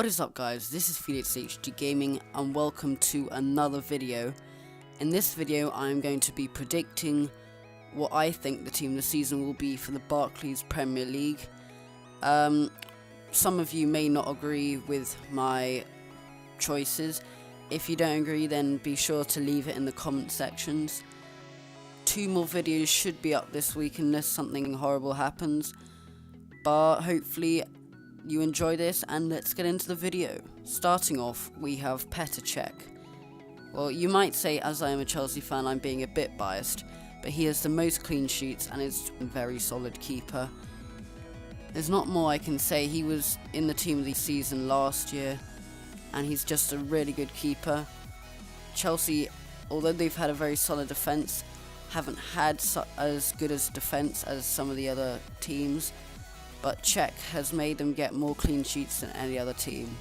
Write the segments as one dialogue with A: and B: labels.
A: What is up, guys? This is Bpl Tots Gaming and welcome to another video. In this video I'm going to be predicting what I think the team of the season will be for the Barclays Premier League. Some of you may not agree with my choices. If you don't agree, then be sure to leave it in the comment sections. 2 more videos should be up this week unless something horrible happens, but hopefully you enjoy this, and let's get into the video. Starting off, we have Petr Cech. Well, you might say, as I am a Chelsea fan, I'm being a bit biased, but he has the most clean sheets and is a very solid keeper. There's not more I can say. He was in the team of the season last year, and he's just a really good keeper. Chelsea, although they've had a very solid defence, haven't had as good as defence as some of the other teams. But Cech has made them get more clean sheets than any other team,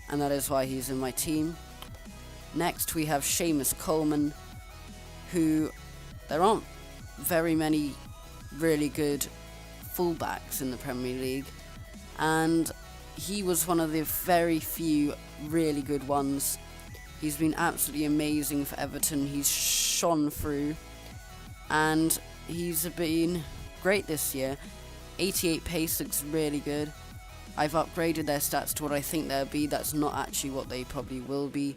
A: and that is why he's in my team. Next we have Seamus Coleman, who there aren't very many really good fullbacks in the Premier League, and he was one of the very few really good ones. He's been absolutely amazing for Everton. He's shone through, and he's been great this year. 88 pace looks really good. I've upgraded their stats to what I think they'll be. That's not actually what they probably will be.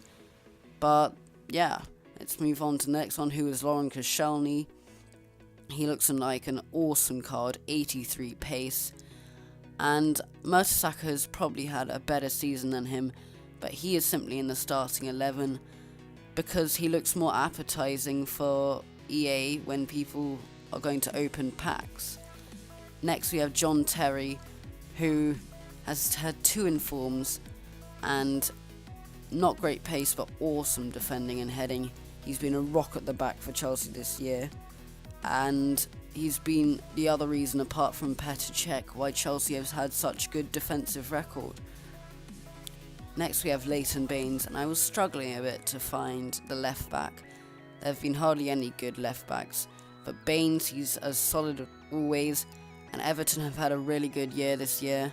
A: But yeah, let's move on to the next one, who is Laurent Koscielny. He looks like an awesome card, 83 pace. And Mertesacker has probably had a better season than him, but he is simply in the starting 11 because he looks more appetizing for EA when people are going to open packs. Next we have John Terry, who has had 2 informs and not great pace but awesome defending and heading. He's been a rock at the back for Chelsea this year, and he's been the other reason, apart from Petr Cech, why Chelsea has had such good defensive record. Next we have Leighton Baines, and I was struggling a bit to find the left back. There have been hardly any good left backs, but Baines, he's as solid as always. And Everton have had a really good year this year,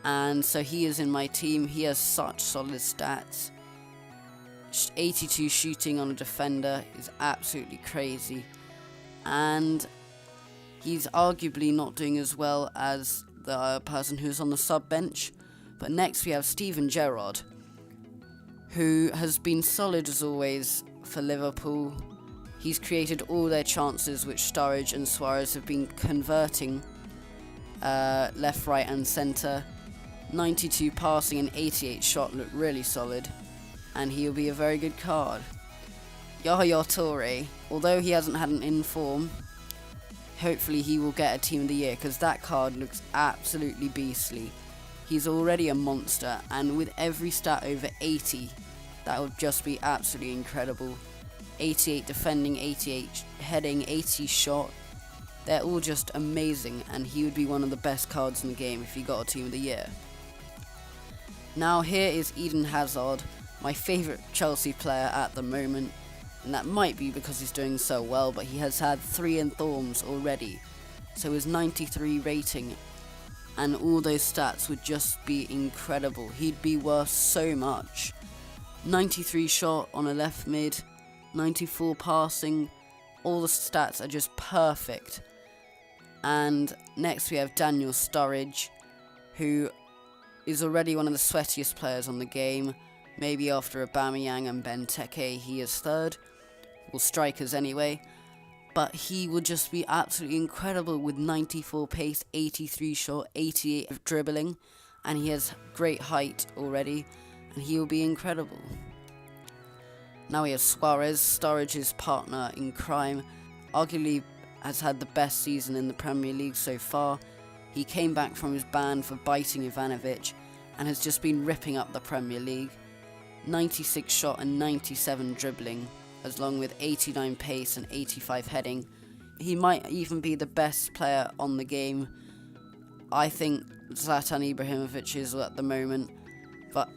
A: and so he is in my team. He has such solid stats. 82 shooting on a defender is absolutely crazy, and he's arguably not doing as well as the person who's on the sub bench. But next we have Steven Gerrard, who has been solid as always for Liverpool. He's created all their chances, which Sturridge and Suarez have been converting left, right and centre. 92 passing and 88 shot look really solid, and he'll be a very good card. Yaya Toure, although he hasn't had an inform, hopefully he will get a team of the year because that card looks absolutely beastly. He's already a monster, and with every stat over 80, that would just be absolutely incredible. 88 defending, 88 heading, 80 shot. They're all just amazing, and he would be one of the best cards in the game if he got a team of the year. Now here is Eden Hazard, my favourite Chelsea player at the moment, and that might be because he's doing so well, but he has had 3 informs already, so his 93 rating and all those stats would just be incredible. He'd be worth so much. 93 shot on a left mid, 94 passing, all the stats are just perfect. And next we have Daniel Sturridge, who is already one of the sweatiest players on the game. Maybe after Aubameyang and Benteke he is third, well, strikers anyway. But he will just be absolutely incredible with 94 pace, 83 shot, 88 dribbling, and he has great height already, and he will be incredible. Now we have Suarez, Sturridge's partner in crime, arguably has had the best season in the Premier League so far. He came back from his ban for biting Ivanovic and has just been ripping up the Premier League. 96 shot and 97 dribbling, along with 89 pace and 85 heading. He might even be the best player on the game. I think Zlatan Ibrahimovic is at the moment, but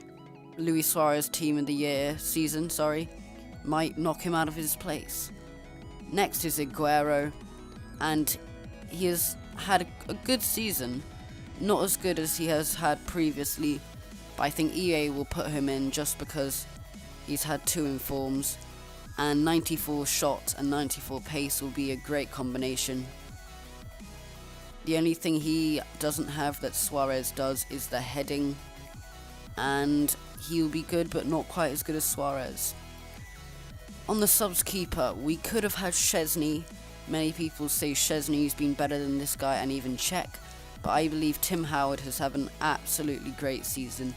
A: Luis Suarez team of the year season, might knock him out of his place. Next is Aguero, and he has had a good season, not as good as he has had previously, but I think EA will put him in just because he's had 2 informs, and 94 shot and 94 pace will be a great combination. The only thing he doesn't have that Suarez does is the heading, and he'll be good but not quite as good as Suarez. On the subs keeper, we could have had Szczesny. Many people say Szczesny's been better than this guy and even Czech, but I believe Tim Howard has had an absolutely great season.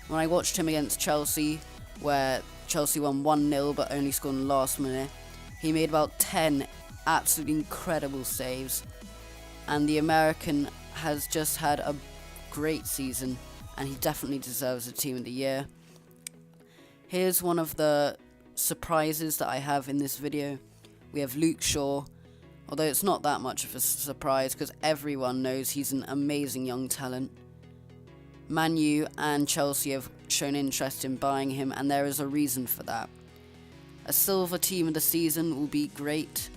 A: When I watched him against Chelsea, where Chelsea won 1-0 but only scored in the last minute, he made about 10 absolutely incredible saves, and the American has just had a great season, and he definitely deserves the Team of the Year. Here's one of the surprises that I have in this video. We have Luke Shaw, although it's not that much of a surprise because everyone knows he's an amazing young talent. Man U and Chelsea have shown interest in buying him, and there is a reason for that. A silver team of the season will be great,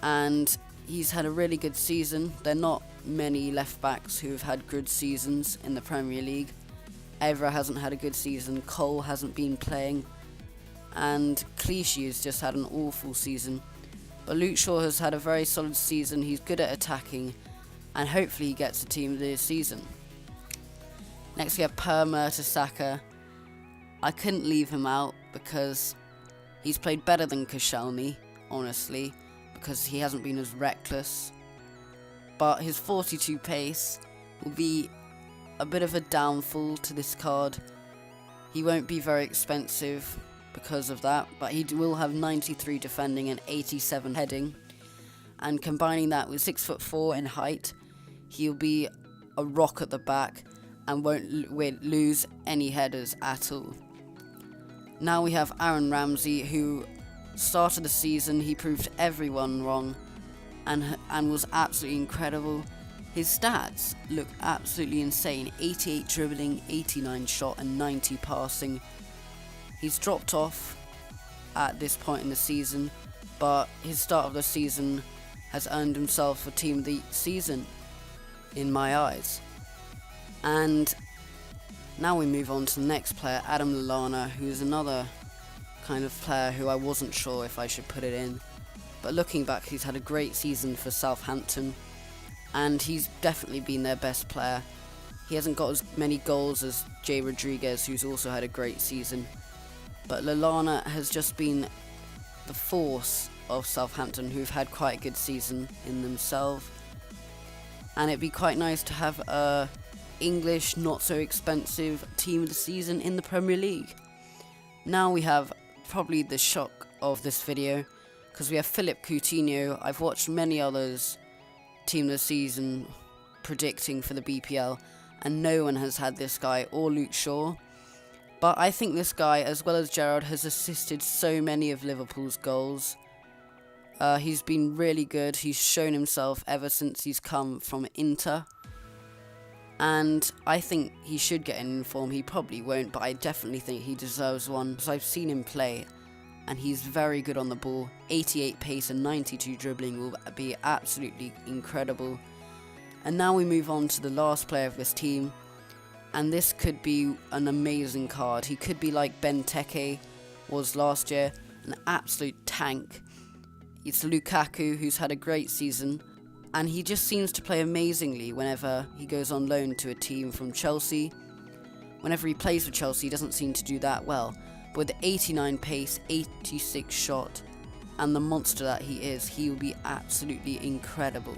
A: and he's had a really good season. There are not many left backs who have had good seasons in the Premier League. Evra hasn't had a good season, Cole hasn't been playing, and Clichy has just had an awful season. But Luke Shaw has had a very solid season. He's good at attacking, and hopefully he gets the team of the season. Next we have Per Mertesacker. I couldn't leave him out because he's played better than Koscielny, honestly, because he hasn't been as reckless. But his 42 pace will be a bit of a downfall to this card. He won't be very expensive because of that, but he will have 93 defending and 87 heading, and combining that with 6'4" in height, he'll be a rock at the back and won't lose any headers at all. Now we have Aaron Ramsey, who started the season, he proved everyone wrong and was absolutely incredible. His stats look absolutely insane: 88 dribbling, 89 shot and 90 passing. He's dropped off at this point in the season, but his start of the season has earned himself a team of the season in my eyes. And now we move on to the next player, Adam Lallana, who is another kind of player who I wasn't sure if I should put it in. But looking back, he's had a great season for Southampton, and he's definitely been their best player. He hasn't got as many goals as Jay Rodriguez, who's also had a great season. But Lallana has just been the force of Southampton, who've had quite a good season in themselves. And it'd be quite nice to have a English, not so expensive team of the season in the Premier League. Now we have probably the shock of this video, because we have Philippe Coutinho. I've watched many others team of the season predicting for the BPL, and no one has had this guy or Luke Shaw. But I think this guy, as well as Gerrard, has assisted so many of Liverpool's goals. He's been really good. He's shown himself ever since he's come from Inter. And I think he should get an inform. He probably won't, but I definitely think he deserves one, because I've seen him play, and he's very good on the ball. 88 pace and 92 dribbling will be absolutely incredible. And now we move on to the last player of this team. And this could be an amazing card. He could be like Benteke was last year, an absolute tank. It's Lukaku, who's had a great season, and he just seems to play amazingly whenever he goes on loan to a team from Chelsea. Whenever he plays for Chelsea, he doesn't seem to do that well. But with the 89 pace, 86 shot, and the monster that he is, he will be absolutely incredible.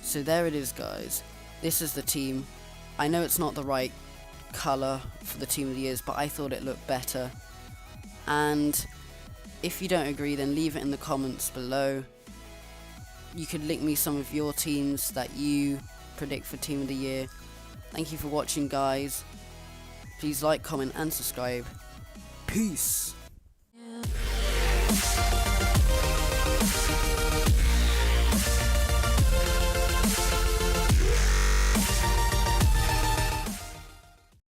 A: So there it is, guys. This is the team. I know it's not the right colour for the team of the years, but I thought it looked better. And if you don't agree, then leave it in the comments below. You could link me some of your teams that you predict for team of the year. Thank you for watching, guys. Please like, comment and subscribe. Peace.